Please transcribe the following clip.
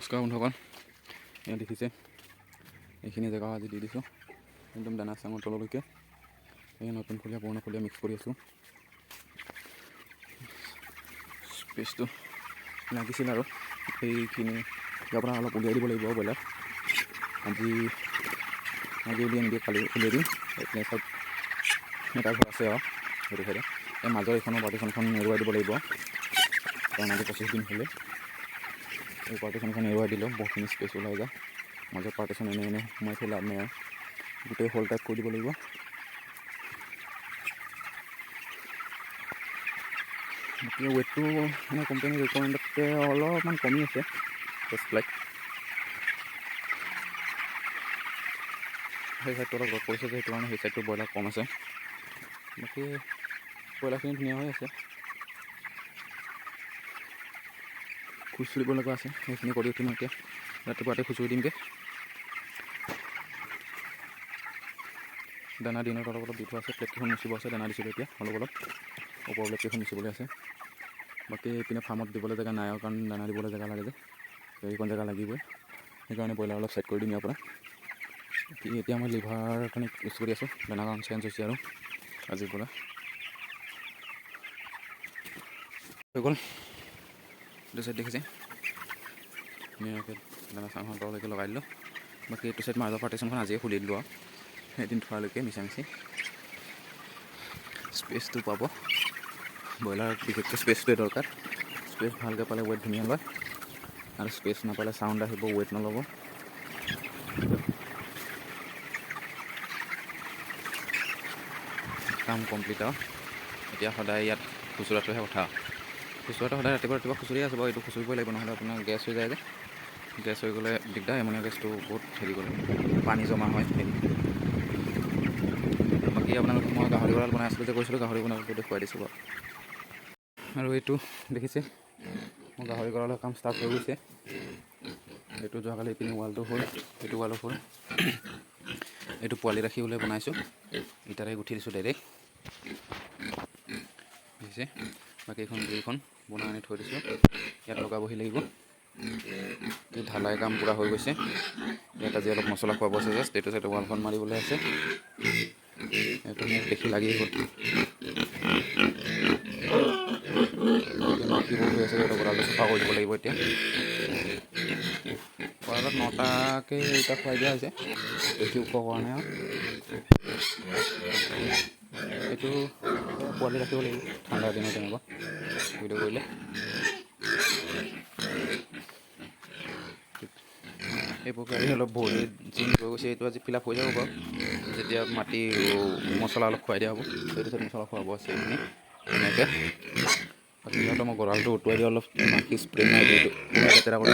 নমস্কাৰ বন্ধুসকল, এয়া দেখিছে এইখিনি জেগা আজি দি দিছোঁ একদম দানা চাঙৰ তললৈকে। এই নতুন ফলীয়া পুৰণা ফলীয়া মিক্স কৰি আছোঁ। স্পেচটো লাগিছিল আৰু সেইখিনি ইয়াৰ পৰা অলপ উলিয়াই দিব লাগিব ব্ৰইলাৰ। আজি উলিয়াই নিদিয়ে, কালি উলিয়াই দিম। এইপিনে চাইড এটা ঘৰ আছে আৰু সেইটো চাইডে এই মাজৰ এইখনৰ পাৰ্টিশ্যনখন এৰুৱাই দিব লাগিব, কাৰণ আজি 25 দিন হ'লে। এই পাৰ্টিশ্যনখন এৰুৱাই দিলেও বহুতখিনি স্পেচ ওলাই যায়। মাজৰ পাৰ্টিশ্যন এনে সোমাই থৈ লাভ নাই আৰু গোটেই হোল টাইপ কৰি দিব লাগিব। গতিকে ৱেটটো মানে কোম্পানীৰ ৰিকমেণ্ডতকৈ অলপমান কমি আছে টেষ্ট ফ্লাইট। সেই চাইডটো অলপ ৰদ পৰিছে যে সেইটো কাৰণে সেই চাইডটো ব্ৰইলাৰ কম আছে। বাকী ব্ৰইলাৰখিনি ধুনীয়া হৈ আছে। খোজ চুৰিব লগা আছে, সেইখিনি কৰি উঠিম এতিয়া। ৰাতিপুৱাতে খুচুৰি দিমগৈ। দানা দিনত অলপ দি থোৱা আছে, প্লেটকেইখন মুচিব আছে। দানা দিছিলোঁ এতিয়া অলপ ওপৰ প্লেটকেইখন মুচিবলৈ আছে। বাকী এইপিনে ফাৰ্মত দিবলৈ জেগা নাই, কাৰণ দানা দিবলৈ জেগা লাগে যে, এইকণ জেগা লাগিবই। সেইকাৰণে ব্ৰইলাৰ অলপ ছেট কৰি দিম ইয়াৰ পৰা। এতিয়া মই লিভাৰ টনিক ইউজ কৰি আছোঁ, দানা কাৰণ চেঞ্জ হৈছে আৰু আজিৰ পৰা হৈ গ'ল। এইটো চাইড দেখিছে ধুনীয়াকৈ দানা চাংখন তললৈকে লগাই দিলোঁ। বাকী এইটো চাইড মাজৰ পাৰ্টিশ্যনখন আজিয়ে খুলি দিলোঁ আৰু এদিন থোৱালৈকে মিছামিচি স্পেচটো পাব। ব্ৰইলাৰ বিশেষকৈ স্পেচটোৱে দৰকাৰ। স্পেচ ভালকৈ পালে ৱেট ধুনীয়া লয়, আৰু স্পেচ নাপালে চাউণ্ড আহিব, ৱেট নল'ব। কাম কমপ্লিট আৰু এতিয়া সদায় ইয়াত খুচুৰাটোহে কথা। খুচুৰাটো সদায় ৰাতিপুৱা খুচুৰিয়ে আছে বাৰু। এইটো খুচুৰিবই লাগিব, নহ'লে আপোনাৰ গেছ হৈ যায় যে। গেছ হৈ গ'লে দিগদাৰ। এমনিয়া গেছটো বহুত হেৰি কৰে, পানী জমা হয়। বাকী আপোনালোকক মই গাহৰি গঁৰাল বনাই আছিলোঁ যে কৈছিলোঁ, গাহৰি বনাবলৈ দেখুৱাই দিছোঁ বাৰু। আৰু এইটো দেখিছে মোৰ গাহৰি গঁৰালৰ কাম ষ্টাৰ্ট হৈ গৈছে। এইটো যোৱাকালি এইপিনি ৱালটো হ'ল, এইটো ৱালো হ'ল। এইটো পোৱালি ৰাখি ওলাই বনাইছোঁ, ইটাৰে গুঠি দিছোঁ ডাইৰেক্ট দেখিছে। বাকী এইখন দুইখন বনাই আনি থৈ দিছোঁ, ইয়াত লগাবহি লাগিব। এই ঢালাই কাম পূৰা হৈ গৈছে। ইয়াত আজি অলপ মছলা খোৱাব আছে জাষ্ট। এইটো চাইডে ৱালখন মাৰিবলৈ আছে। এইটো মোক দেখি লাগি গ'ল। মাখিবোৰ হৈ আছে, সিহঁতৰ গঁৰালটো চাফা কৰি দিব লাগিব এতিয়া। গঁৰালত 9টাকৈ ইটা খুৱাই দিয়া হৈছে, বেছি ওখ হোৱা নাই আৰু। এইটো পোৱালি ৰাখিব লাগিব ঠাণ্ডা দিনত তেনেকুৱা ভিডিঅ' কৰিলে। এই প্ৰক্ৰিয়াৰে অলপ ভৰি জিম হৈ গৈছে। এইটো আজি ফিল আপ হৈ যাব বাৰু, যেতিয়া মাটি মছলা অলপ খুৱাই দিয়া হ'ব। এইটো চাইড মছলা খুৱাব আছে এইখিনি এনেকৈ। বাকী সিহঁতৰ মই গঁৰালটো উটুৱাই দি অলপ মাখি স্প্ৰে মাৰি দিওঁ, লেতেৰা কৰি